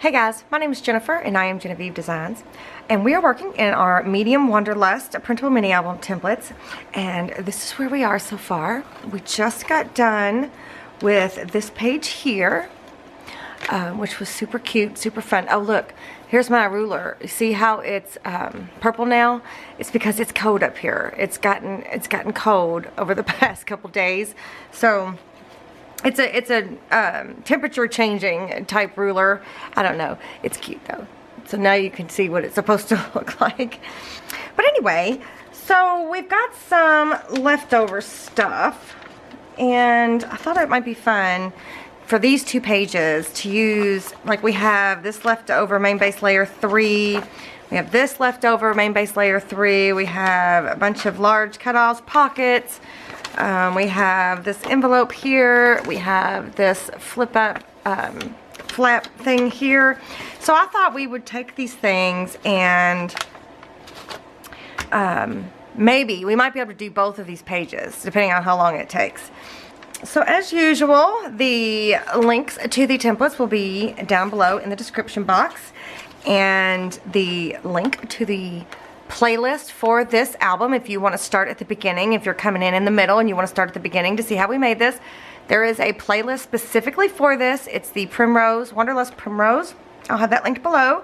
Hey guys, my name is Jennifer and I am Genevieve Designs, and we are working in our medium Wanderlust printable mini album templates, and this is where we are so far. We just got done with this page here, which was super cute, super fun. Oh look, here's my ruler. You see how it's purple now? It's because it's cold up here. It's gotten cold over the past couple days, so it's a temperature changing type ruler. I don't know. It's cute though. So now you can see what it's supposed to look like. But anyway, so we've got some leftover stuff, and I thought it might be fun for these two pages to use, like we have this leftover main base layer 3. We have this leftover main base layer 3. We have a bunch of large cutoffs, pockets. We have this envelope here. We have this flip up flap thing here. So I thought we would take these things and maybe we might be able to do both of these pages depending on how long it takes. So as usual, the links to the templates will be down below in the description box, and the link to the playlist for this album, if you want to start at the beginning, if you're coming in the middle and you want to start at the beginning to see how we made this, there is a playlist specifically for this. It's the Primrose, Wanderlust Primrose. I'll have that linked below.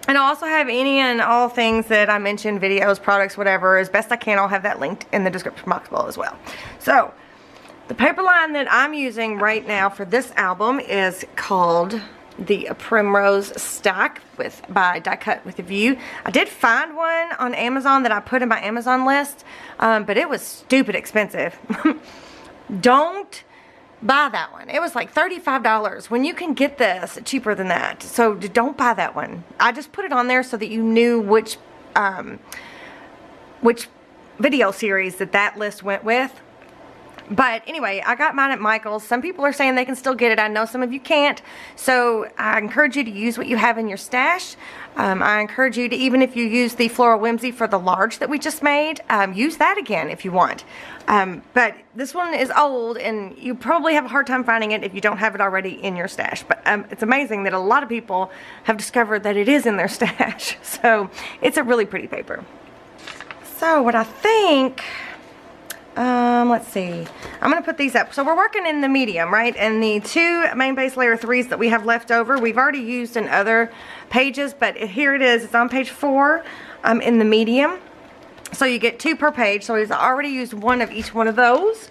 And I'll also have any and all things that I mentioned, videos, products, whatever, as best I can. I'll have that linked in the description box below as well. So the paper line that I'm using right now for this album is called the Primrose stack by Die Cut with a View. I did find one on Amazon that I put in my Amazon list, but it was stupid expensive. Don't buy that one. It was like $35 when you can get this cheaper than that. So don't buy that one. I just put it on there so that you knew which video series that list went with. But anyway, I got mine at Michael's. Some people are saying they can still get it. I know some of you can't. So I encourage you to use what you have in your stash. I encourage you to, even if you use the Floral Whimsy for the large that we just made, use that again if you want. But this one is old, and you probably have a hard time finding it if you don't have it already in your stash. But it's amazing that a lot of people have discovered that it is in their stash. So it's a really pretty paper. So what I think... let's see. I'm going to put these up. So we're working in the medium, right? And the two main base layer 3s that we have left over, we've already used in other pages, but here it is. It's on page 4 in the medium. So you get 2 per page. So we've already used one of each one of those.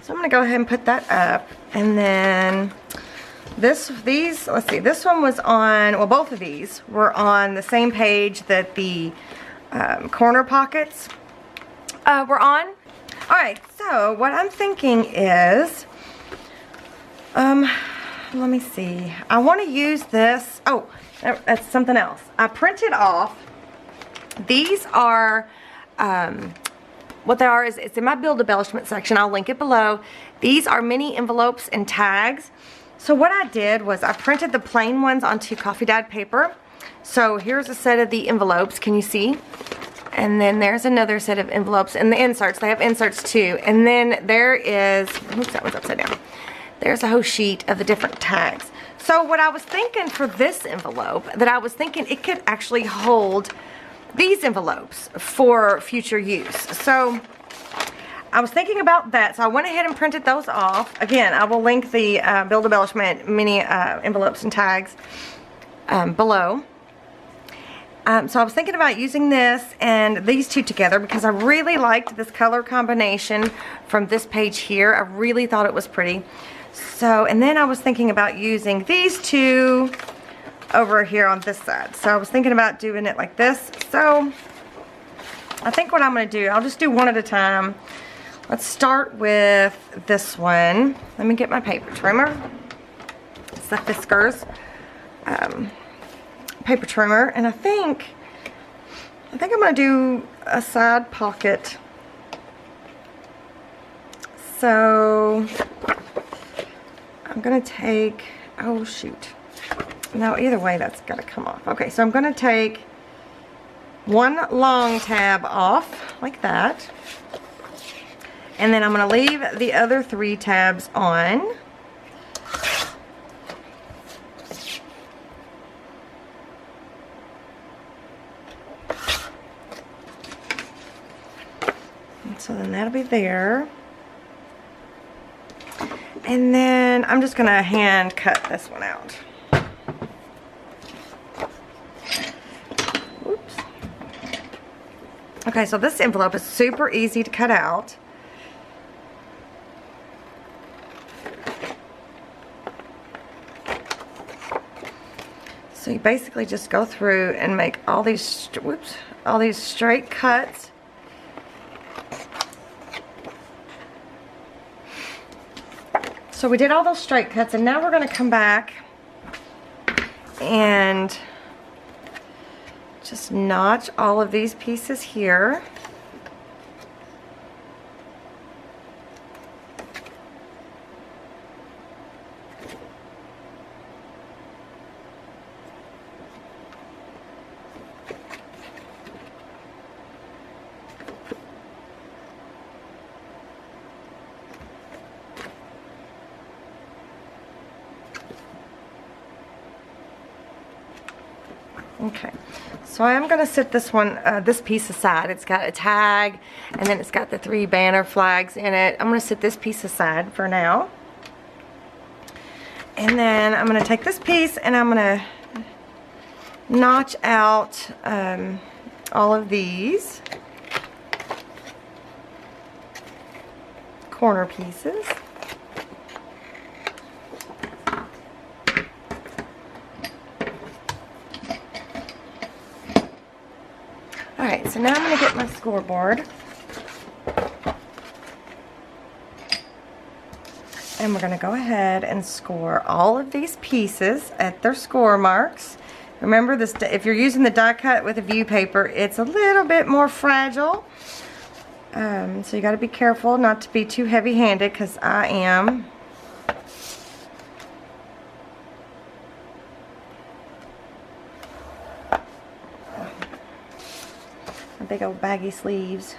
So I'm going to go ahead and put that up. And then let's see. This one was on, well, both of these were on the same page that the corner pockets we're on. Alright, so what I'm thinking is, let me see. I want to use this. Oh, that's something else. I printed off. These are, what they are is, it's in my build embellishment section. I'll link it below. These are mini envelopes and tags. So what I did was I printed the plain ones onto coffee dyed paper. So here's a set of the envelopes. Can you see? And then there's another set of envelopes, and the inserts, they have inserts too. And then there is, oops, that one's upside down. There's a whole sheet of the different tags. So what I was thinking for this envelope, that I was thinking it could actually hold these envelopes for future use. So I was thinking about that. So I went ahead and printed those off. Again, I will link the Build Embellishment mini envelopes and tags below. So I was thinking about using this and these two together because I really liked this color combination from this page here. I really thought it was pretty. So, and then I was thinking about using these two over here on this side. So I was thinking about doing it like this. So I think what I'm going to do, I'll just do one at a time. Let's start with this one. Let me get my paper trimmer. It's the Fiskars paper trimmer, and I think I'm going to do a side pocket. So I'm going to take, oh shoot, no, either way that's got to come off. Okay, so I'm going to take one long tab off like that, and then I'm going to leave the other 3 tabs on. So then that'll be there. And then I'm just gonna hand cut this one out. Oops. Okay, so this envelope is super easy to cut out. So you basically just go through and make all these, straight cuts. So we did all those straight cuts, and now we're going to come back and just notch all of these pieces here. Okay, so I am going to set this one, this piece aside. It's got a tag, and then it's got the 3 banner flags in it. I'm going to set this piece aside for now. And then I'm going to take this piece and I'm going to notch out all of these corner pieces. Alright, so now I'm going to get my scoreboard. And we're going to go ahead and score all of these pieces at their score marks. Remember, this, if you're using the die cut with a view paper, it's a little bit more fragile. So you got to be careful not to be too heavy-handed, because I am. Big old baggy sleeves.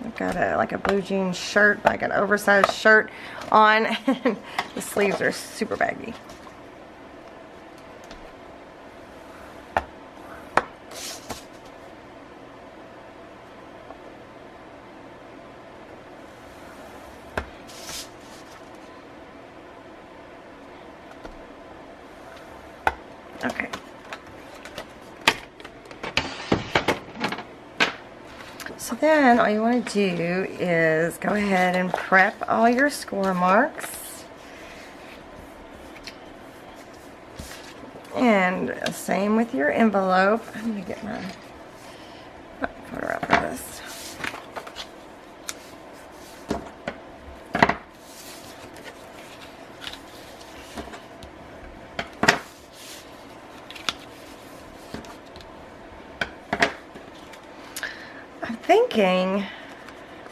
I've got like a blue jean shirt, like an oversized shirt on, and the sleeves are super baggy. Okay. So then all you want to do is go ahead and prep all your score marks. And same with your envelope. I'm going to get my photo out for this. Thinking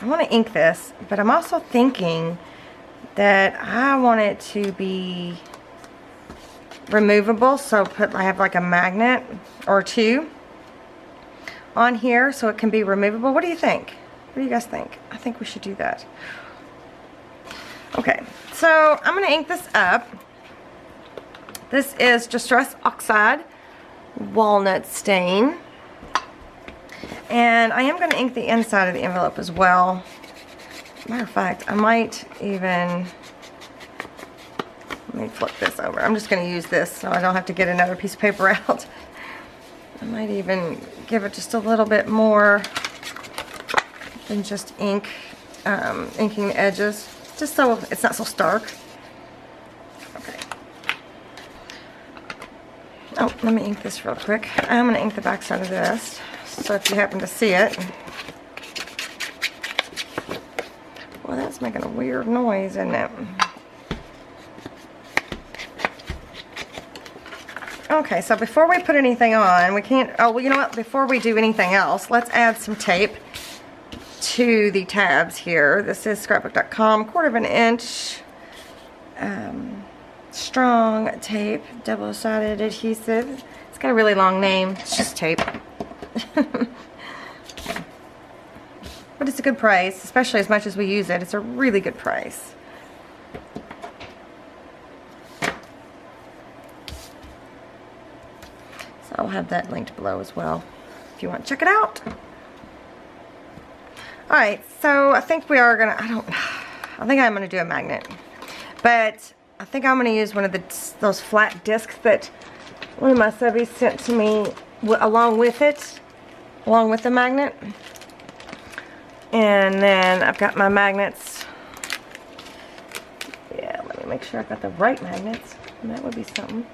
I want to ink this, but I'm also thinking that I want it to be removable, so I have like a magnet or 2 on here so it can be removable. What do you think? What do you guys think? I think we should do that. Okay, so I'm going to ink this up. This is Distress Oxide Walnut Stain. And I am going to ink the inside of the envelope as well. Matter of fact, I might even, let me flip this over. I'm just going to use this so I don't have to get another piece of paper out. I might even give it just a little bit more than just ink, inking the edges, just so it's not so stark. Okay. Oh, let me ink this real quick. I'm going to ink the back side of this. So if you happen to see it, well, that's making a weird noise, isn't it? Okay, so before we put anything on, we can't, oh, well, you know what, before we do anything else, let's add some tape to the tabs here. This is scrapbook.com, 1/4 inch strong tape, double-sided adhesive. It's got a really long name, it's just tape. But it's a good price, especially as much as we use it. It's a really good price. So I'll have that linked below as well if you want to check it out. Alright, so I think we are gonna, I think I'm gonna do a magnet. But I think I'm gonna use one of those flat discs that one of my subbies sent to me along with it, along with the magnet. And then I've got my magnets. Yeah, let me make sure I've got the right magnets. And that would be something.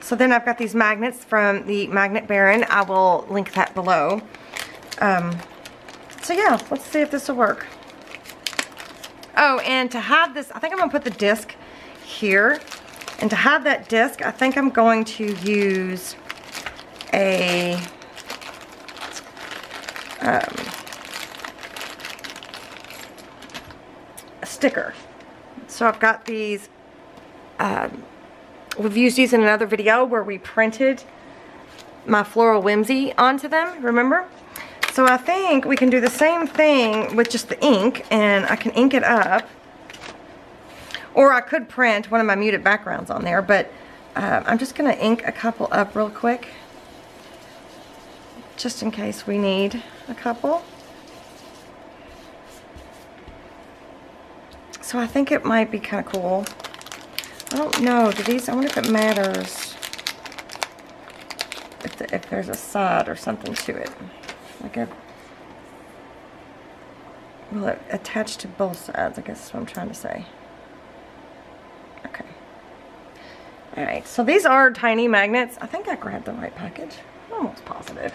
So then I've got these magnets from the Magnet Baron. I will link that below. So yeah, let's see if this will work. Oh, and to have this, I think I'm going to put the disc here. And to have that disc, I think I'm going to use a sticker. So I've got these, we've used these in another video where we printed my Floral Whimsy onto them, remember? So I think we can do the same thing with just the ink, and I can ink it up. Or I could print one of my muted backgrounds on there, but I'm just going to ink a couple up real quick. Just in case we need a couple. So I think it might be kind of cool. I don't know, do these, I wonder if it matters if there's a side or something to it. Like will it attach to both sides, I guess is what I'm trying to say. Okay. Alright, so these are tiny magnets. I think I grabbed the right package. I'm almost positive.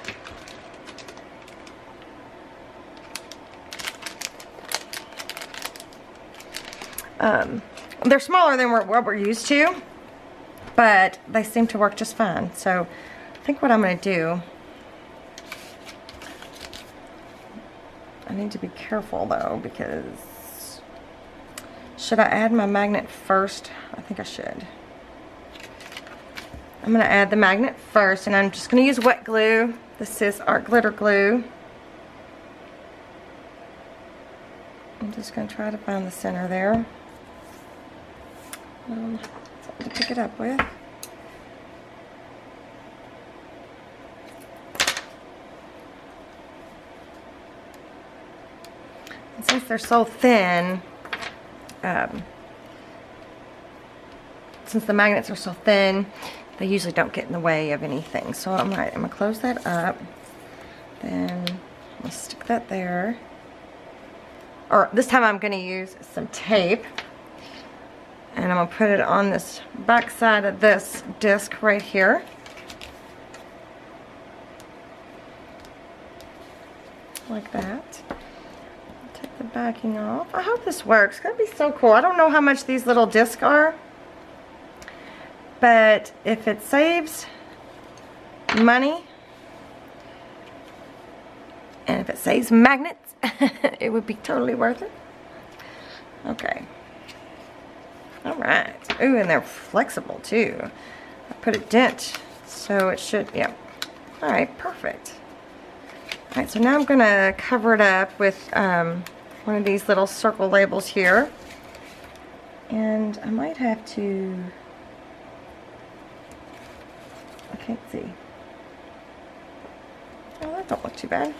They're smaller than what we're used to, but they seem to work just fine. So I think what I'm going to do, I need to be careful though, because should I add my magnet first? I think I should. I'm going to add the magnet first, and I'm just going to use wet glue. This is our glitter glue. I'm just going to try to find the center there. Something to pick it up with. And since they're so thin, since the magnets are so thin, they usually don't get in the way of anything. So I'm gonna close that up. Then I'm gonna stick that there. Or this time I'm gonna use some tape. And I'm going to put it on this back side of this disc right here. Like that. Take the backing off. I hope this works. It's going to be so cool. I don't know how much these little discs are. But if it saves money, and if it saves magnets, it would be totally worth it. Okay. Alright. Ooh, and they're flexible too. I put a dent, so it should, yeah. Alright, perfect. Alright, so now I'm going to cover it up with one of these little circle labels here. And I might have to, I can't see. Oh, that don't look too bad.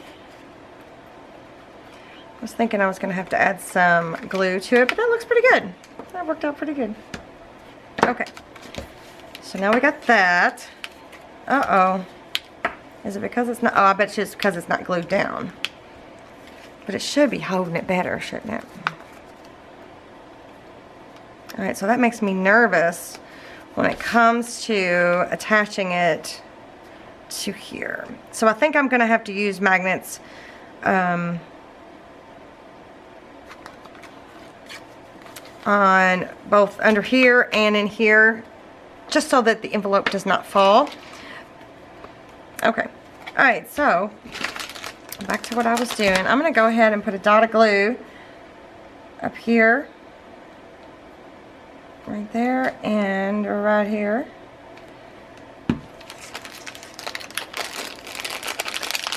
I was thinking I was going to have to add some glue to it, but that looks pretty good. That worked out pretty good. Okay. So now we got that. Uh-oh. Is it because it's not? Oh, I bet it's because it's not glued down. But it should be holding it better, shouldn't it? Alright, so that makes me nervous when it comes to attaching it to here. So I think I'm going to have to use magnets on both under here and in here, just so that the envelope does not fall. Okay. Alright, so back to what I was doing. I'm going to go ahead and put a dot of glue up here, right there, and right here.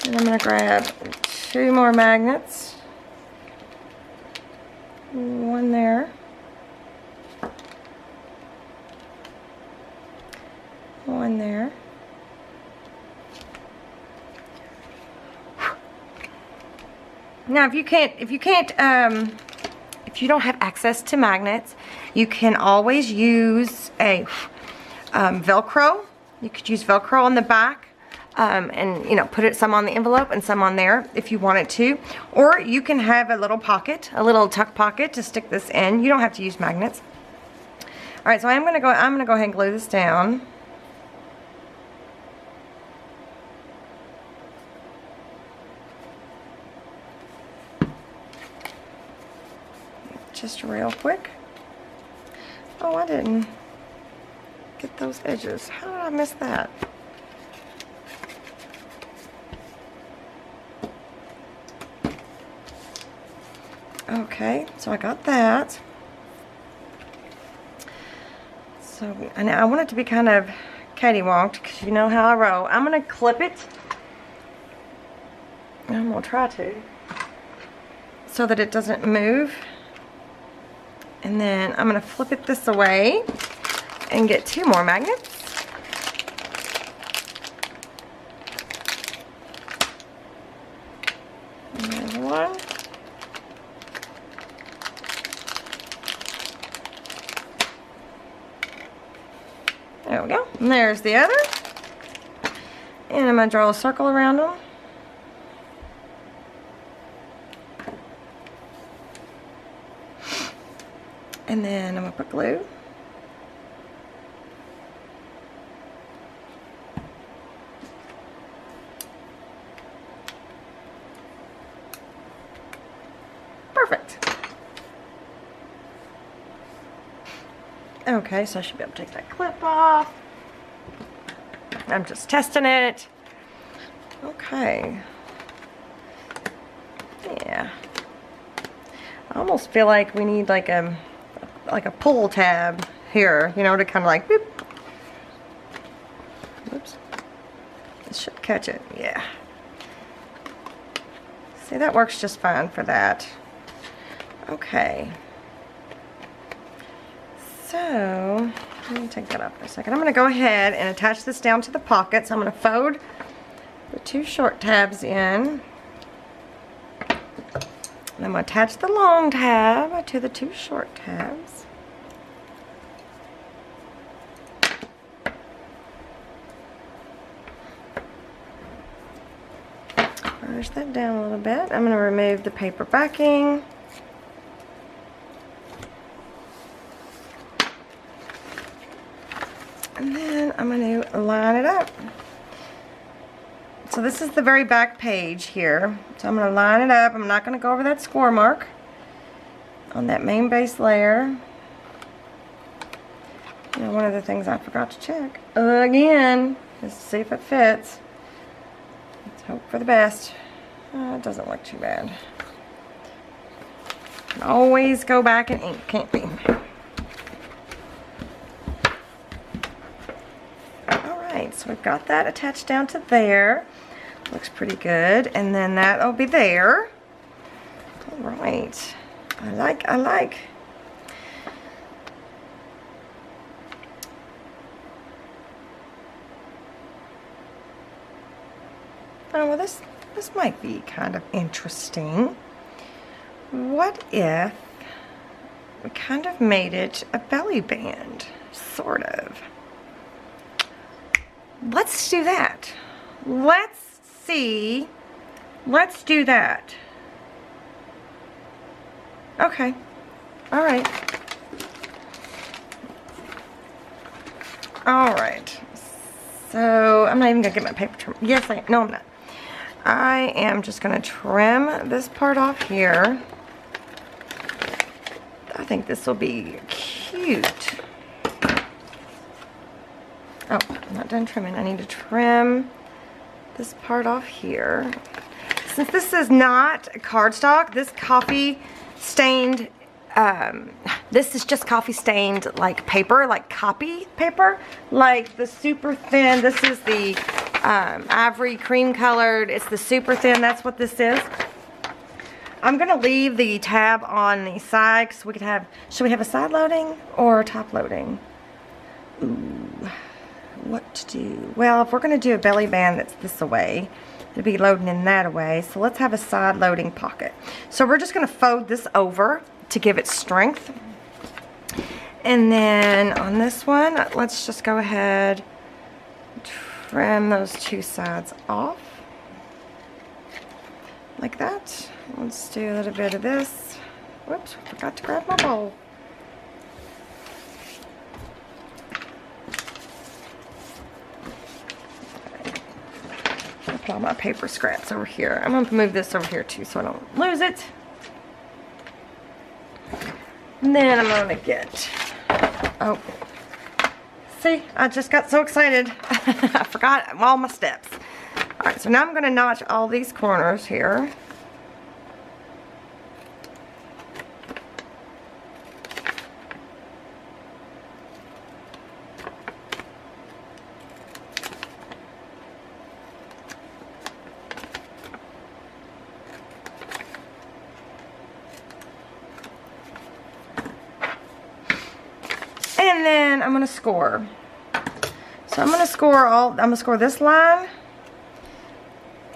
And I'm going to grab 2 more magnets. One there. One there. Now, if you don't have access to magnets, you can always use a Velcro. You could use Velcro on the back, and you know, put it some on the envelope and some on there if you wanted to. Or you can have a little pocket, a little tuck pocket to stick this in. You don't have to use magnets. All right, so I'm gonna go ahead and glue this down. Just real quick. Oh, I didn't get those edges. How did I miss that? Okay, so I got that. So, and I want it to be kind of cattywamped because you know how I roll. I'm going to clip it. I'm going to try to. So that it doesn't move. And then I'm going to flip it this way and get 2 more magnets. And there's one. There we go. And there's the other. And I'm going to draw a circle around them. And then I'm going to put glue. Perfect. Okay, so I should be able to take that clip off. I'm just testing it. Okay. Yeah. I almost feel like we need like a pull tab here, you know, to kind of like, boop. Oops. This should catch it, yeah. See, that works just fine for that. Okay. So, let me take that off for a second. I'm going to go ahead and attach this down to the pocket. So I'm going to fold the 2 short tabs in. And I'm going to attach the long tab to the 2 short tabs. Push that down a little bit. I'm going to remove the paper backing. And then I'm going to line it up. So this is the very back page here. So I'm going to line it up. I'm not going to go over that score mark on that main base layer. You know, one of the things I forgot to check again is to see if it fits. Let's hope for the best. It doesn't look too bad. Can always go back and ink, can't we? Alright, so we've got that attached down to there. Looks pretty good. And then that'll be there. Alright. I like. Oh, well, this might be kind of interesting. What if we kind of made it a belly band? Sort of. Let's do that. Let's see. Let's do that. Okay. All right. All right. So I'm not even gonna get my paper trim. Yes, no, I'm not. I am just gonna trim this part off here. I think this will be cute. Oh, I'm not done trimming. I need to trim this part off here. Since this is not cardstock, this coffee stained, this is just coffee stained like paper, like copy paper, like the super thin. This is the ivory cream colored. It's the super thin. That's what this is. I'm gonna leave the tab on the side because we could have, should we have a side loading or top loading? Ooh, what to do? Well, if we're gonna do a belly band that's this away, It'll be loading in that away. So let's have a side loading pocket. So we're just going to fold this over to give it strength. And then on this one, let's just go ahead, trim those two sides off. Like that. Let's do a little bit of this. Whoops, forgot to grab my bowl. Apply my paper scraps over here. I'm going to move this over here too so I don't lose it. And then I'm going to get, oh, see, I just got so excited. I forgot all my steps. Alright, so now I'm going to notch all these corners here. And then I'm going to score. So I'm going to score this line.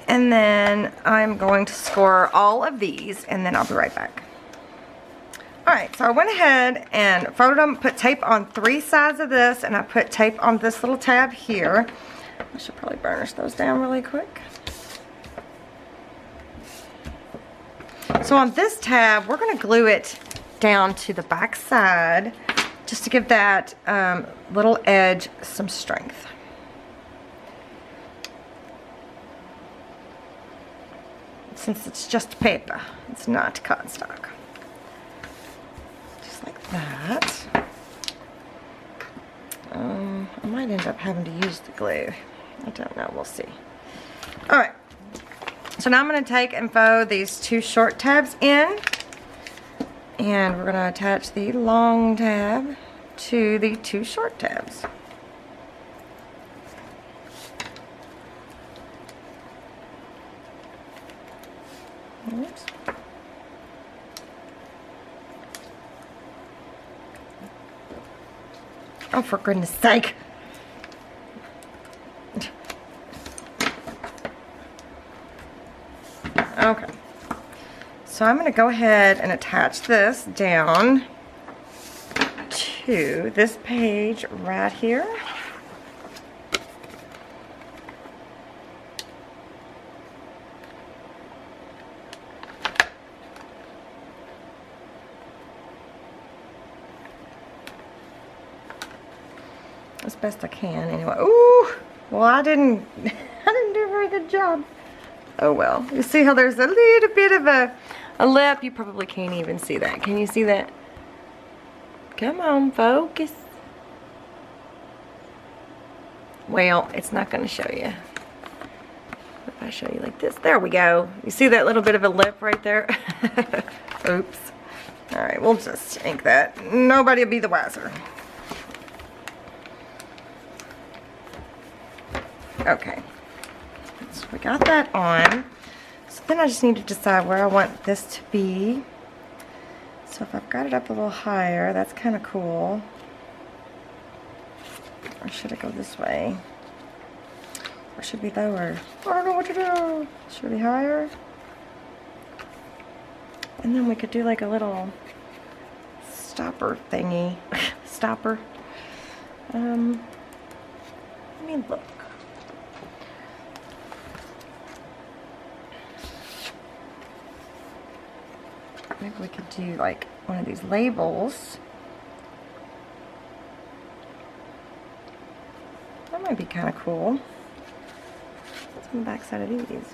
And then I'm going to score all of these, and then I'll be right back. Alright, so I went ahead and folded them, put tape on 3 sides of this, and I put tape on this little tab here. I should probably burnish those down really quick. So on this tab, we're going to glue it down to the back side, just to give that little edge some strength. Since it's just paper, it's not cardstock. Just like that. I might end up having to use the glue. I don't know, we'll see. Alright, so now I'm going to take and fold these 2 short tabs in. And we're going to attach the long tab to the 2 short tabs. Oops. Oh, for goodness sake. Okay. So I'm going to go ahead and attach this down to this page right here. As best I can anyway. Ooh, well I didn't do a very good job. Oh well. You see how there's a little bit of a lip? You probably can't even see that. Can you see that? Come on, focus. Well, it's not going to show you. If I show you like this, there we go. You see that little bit of a lip right there? Oops. Alright, we'll just ink that. Nobody will be the wiser. Okay, so we got that on. So then I just need to decide where I want this to be. So if I've got it up a little higher, that's kind of cool. Or should it go this way? Or should it be lower? I don't know what to do. Should it be higher? And then we could do like a little stopper thingy. Stopper. Let me look. Maybe we could do like one of these labels. That might be kind of cool. What's on the back side of these?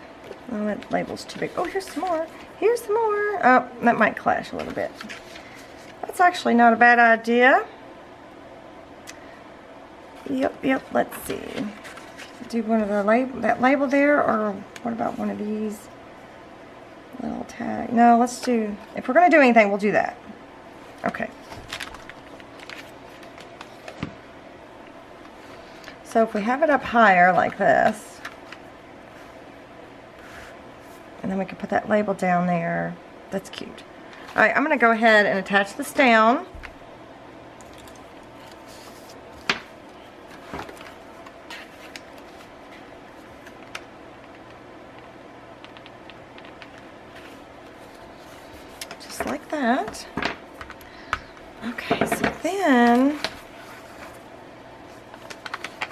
Oh, that label's too big. Oh, here's some more. Here's some more. Oh, that might clash a little bit. That's actually not a bad idea. Yep, let's see. Do one of the that label there, or what about one of these? Little tag. No, let's do, if we're going to do anything, we'll do that. Okay. So if we have it up higher like this, and then we can put that label down there, that's cute. Alright, I'm going to go ahead and attach this down. that. Okay, so then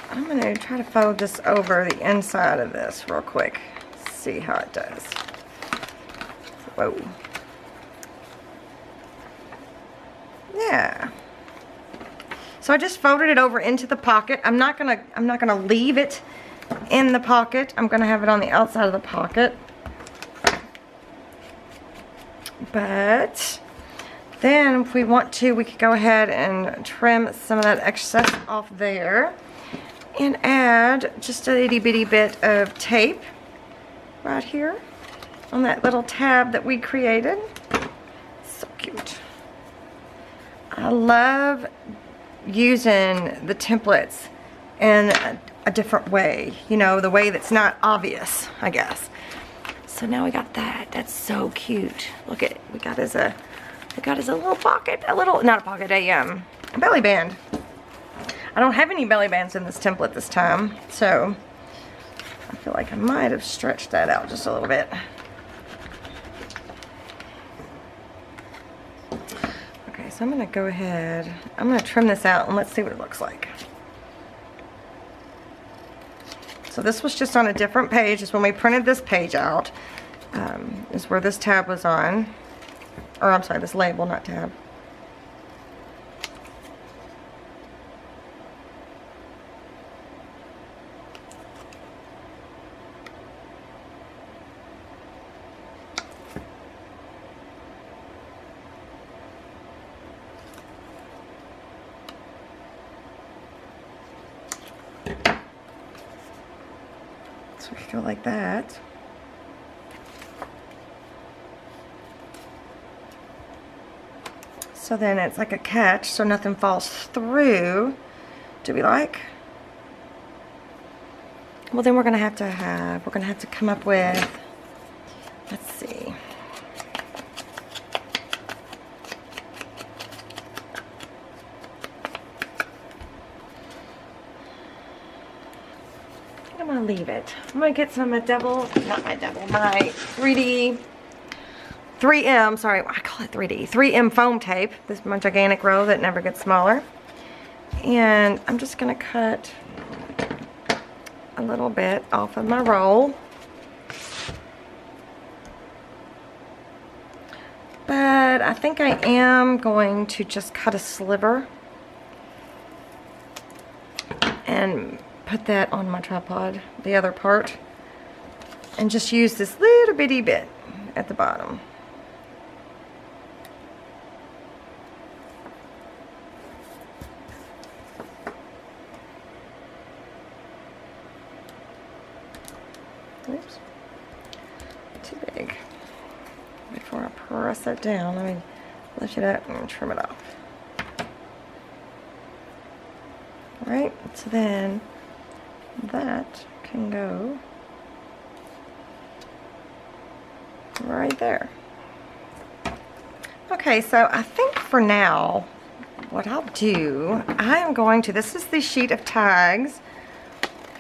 I'm going to try to fold this over the inside of this real quick. See how it does. Whoa. Yeah. So I just folded it over into the pocket. I'm not gonna leave it in the pocket. I'm gonna have it on the outside of the pocket. But then if we want to, we could go ahead and trim some of that excess off there and add just a itty bitty bit of tape right here on that little tab that we created. So cute. I love using the templates in a different way, you know, the way that's not obvious, I guess. So now we got that. That's so cute. Look at, we got as a little pocket, not a pocket, a belly band. I don't have any belly bands in this template this time, so I feel like I might have stretched that out just a little bit. So I'm going to go ahead, I'm going to trim this out and let's see what it looks like. So this was just on a different page. Is when we printed this page out, is where this tab was on. Or I'm sorry, this label, not tab. So we could go like that. So then it's like a catch so nothing falls through. Do we like? Well, then we're gonna have to come up with, let's see. I'm gonna leave it. I'm gonna get some my 3M, sorry, I call it 3M foam tape. This is my gigantic roll that never gets smaller. And I'm just gonna cut a little bit off of my roll. But I think I am going to just cut a sliver and put that on my tripod, the other part, and just use this little bitty bit at the bottom. Oops, too big. Before I press it down, let me lift it up and trim it off. Alright, so then that can go right there. Okay, so I think for now what I'll do, I am going to, this is the sheet of tags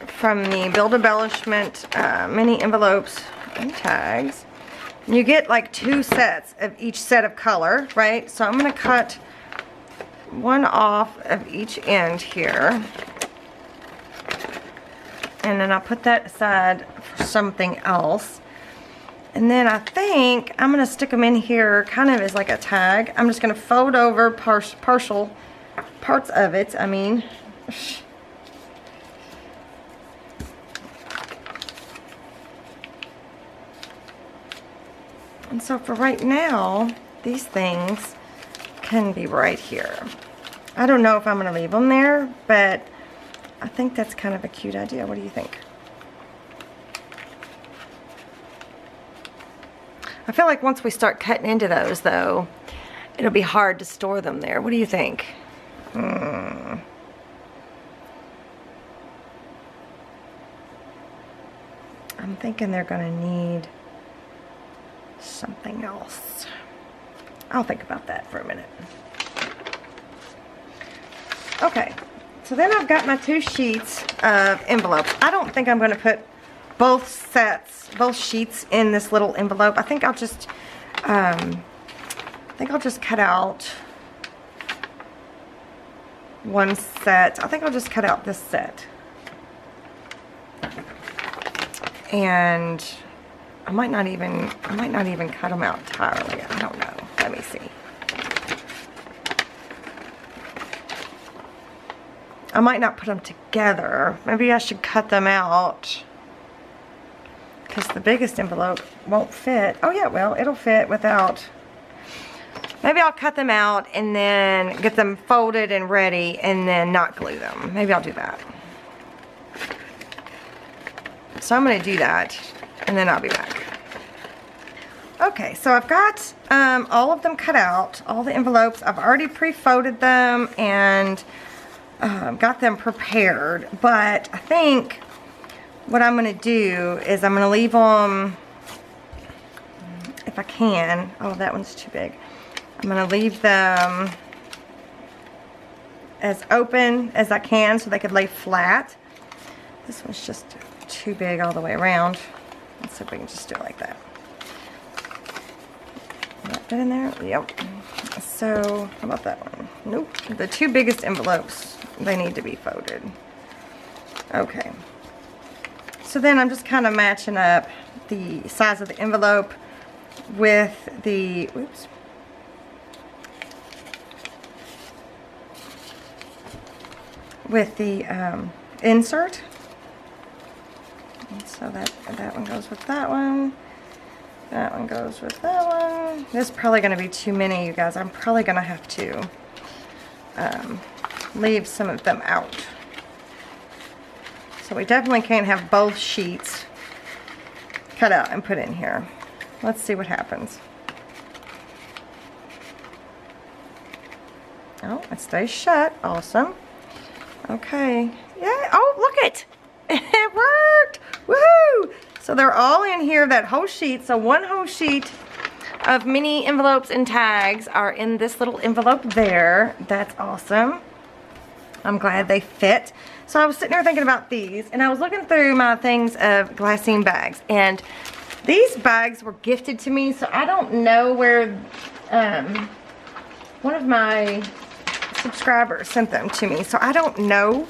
from the Build Embellishment mini envelopes and tags. You get like 2 sets of each set of color, right? So I'm going to cut one off of each end here. And then I'll put that aside for something else. And then I think I'm going to stick them in here kind of as like a tag. I'm just going to fold over partial parts of it. I mean, and so for right now, these things can be right here. I don't know if I'm going to leave them there, but I think that's kind of a cute idea. What do you think? I feel like once we start cutting into those, though, it'll be hard to store them there. What do you think? I'm thinking they're going to need something else. I'll think about that for a minute. Okay. So then I've got my 2 sheets of envelopes. I don't think I'm going to put both sheets in this little envelope. I think I'll just think I'll just cut out one set. I think I'll just cut out this set. And I might not even cut them out entirely. I don't know. Let me see. I might not put them together. Maybe I should cut them out, because the biggest envelope won't fit. Oh yeah, well, it'll fit without. Maybe I'll cut them out and then get them folded and ready and then not glue them. Maybe I'll do that. So I'm going to do that and then I'll be back. Okay, so I've got all of them cut out, all the envelopes. I've already pre-folded them and got them prepared. But I think what I'm going to do is I'm going to leave them, if I can. Oh, that one's too big. I'm going to leave them as open as I can so they could lay flat. This one's just too big all the way around. Let's see if we can just do it like that. That fit in there? Yep. So, how about that one? Nope. The two biggest envelopes, they need to be folded. Okay. So then I'm just kind of matching up the size of the envelope with the, oops. With the insert. And so that one goes with that one. That one goes with that one. This is probably going to be too many, you guys. I'm probably going to have to leave some of them out. So we definitely can't have both sheets cut out and put in here. Let's see what happens. Oh, it stays shut. Awesome. Okay. Yeah. Oh, look it. It worked. Woohoo! So they're all in here, that whole sheet. So one whole sheet of mini envelopes and tags are in this little envelope there. That's awesome. I'm glad they fit. So I was sitting there thinking about these, and I was looking through my things of glassine bags, and these bags were gifted to me, so I don't know where one of my subscribers sent them to me, so I don't know.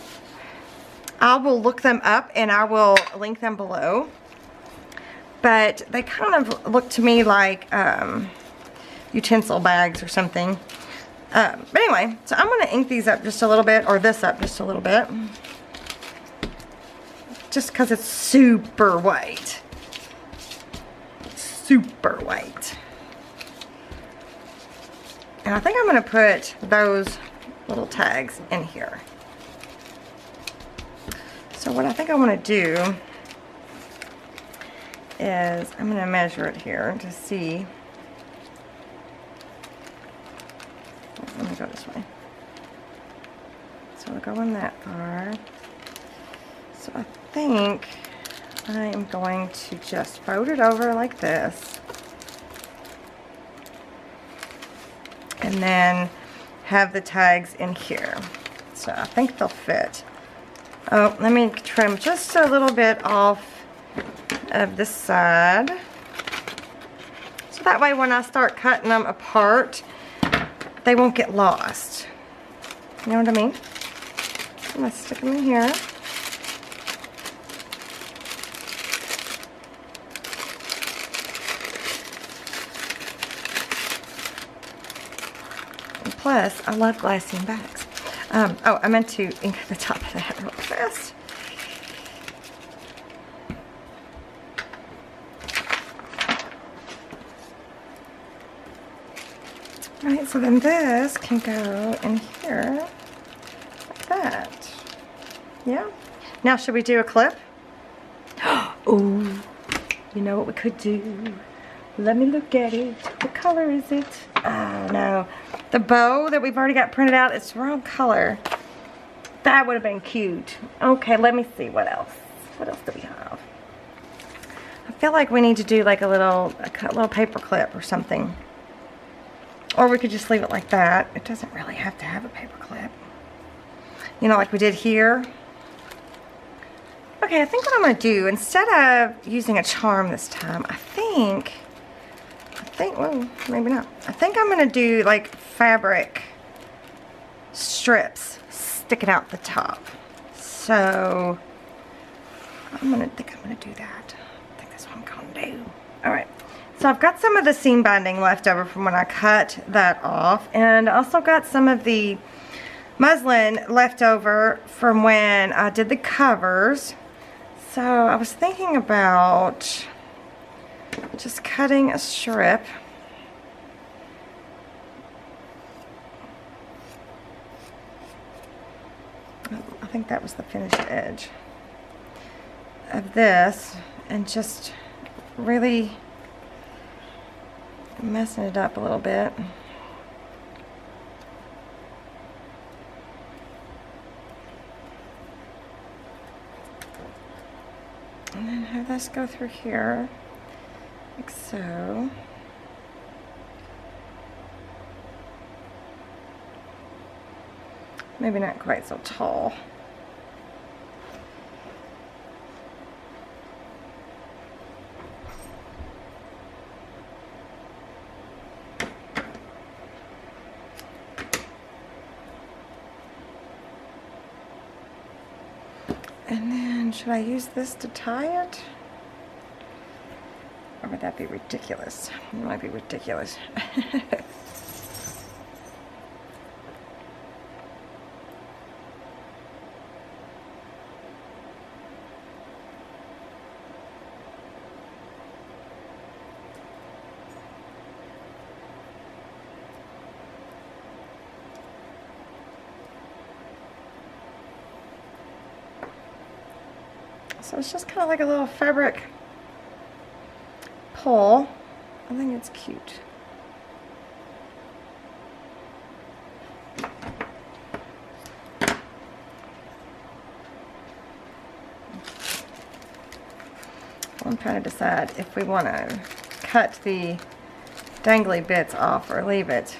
I will look them up and I will link them below. But they kind of look to me like utensil bags or something. But anyway, so I'm going to ink these up just a little bit, or this up just a little bit. Just because it's super white. Super white. And I think I'm going to put those little tags in here. So what I think I want to do is I'm going to measure it here to see. Let me go this way. So we'll go in that far. So I think I am going to just fold it over like this. And then have the tags in here. So I think they'll fit. Oh, let me trim just a little bit off of this side. So that way when I start cutting them apart, they won't get lost. You know what I mean? I'm going to stick them in here. And plus, I love glassine bags. Oh, I meant to ink the top of that real fast. Alright, so then this can go in here like that. Yeah. Now, should we do a clip? Oh, you know what we could do? Let me look at it. What color is it? Oh, no. The bow that we've already got printed out, it's the wrong color. That would have been cute. Okay, let me see. What else? What else do we have? I feel like we need to do like a little paper clip or something. Or we could just leave it like that. It doesn't really have to have a paper clip. You know, like we did here. Okay, I think what I'm going to do, instead of using a charm this time, I think think, well, maybe not. I think I'm going to do like fabric strips sticking out the top. So I'm going to do that. I think that's what I'm going to do. Alright. So I've got some of the seam binding left over from when I cut that off. And I also got some of the muslin left over from when I did the covers. So I was thinking about just cutting a strip. I think that was the finished edge of this, and just really messing it up a little bit. And then have this go through here, like so. Maybe not quite so tall. And then, should I use this to tie it? Or would that be ridiculous? It might be ridiculous. So it's just kind of like a little fabric pull. I think it's cute. I'm trying to decide if we want to cut the dangly bits off or leave it.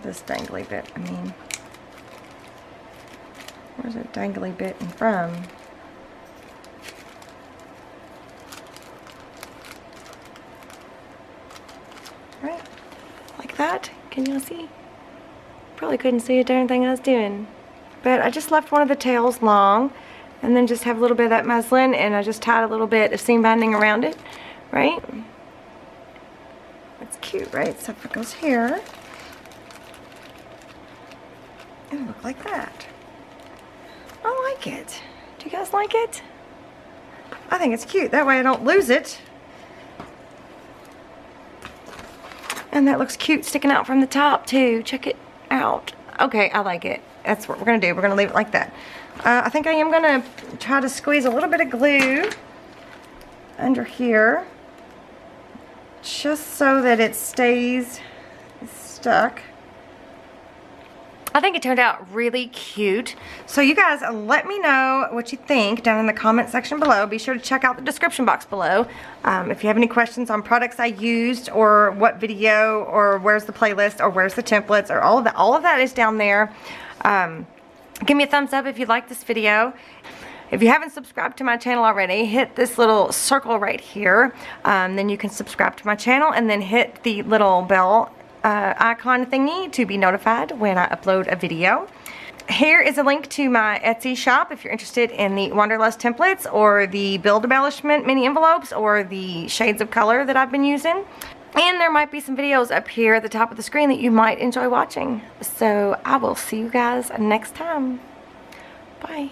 This dangly bit, I mean. Where's that dangly bit from? Right, like that. Can y'all see? Probably couldn't see a darn thing I was doing. But I just left one of the tails long, and then just have a little bit of that muslin, and I just tied a little bit of seam binding around it, right? That's cute, right? So if it goes here, it'll look like that. I like it. Do you guys like it? I think it's cute. That way I don't lose it. And that looks cute sticking out from the top too. Check it out. Okay, I like it. That's what we're going to do. We're going to leave it like that. I think I am going to try to squeeze a little bit of glue under here, just so that it stays stuck. I think it turned out really cute. So you guys let me know what you think down in the comment section below. Be sure to check out the description box below. If you have any questions on products I used, or what video, or where's the playlist, or where's the templates, or all of that is down there. Give me a thumbs up if you like this video. If you haven't subscribed to my channel already, hit this little circle right here. Then you can subscribe to my channel, and then hit the little bell icon thingy to be notified when I upload a video. Here is a link to my Etsy shop if you're interested in the Wanderlust templates, or the build embellishment mini envelopes, or the shades of color that I've been using. And there might be some videos up here at the top of the screen that you might enjoy watching. So I will see you guys next time. Bye.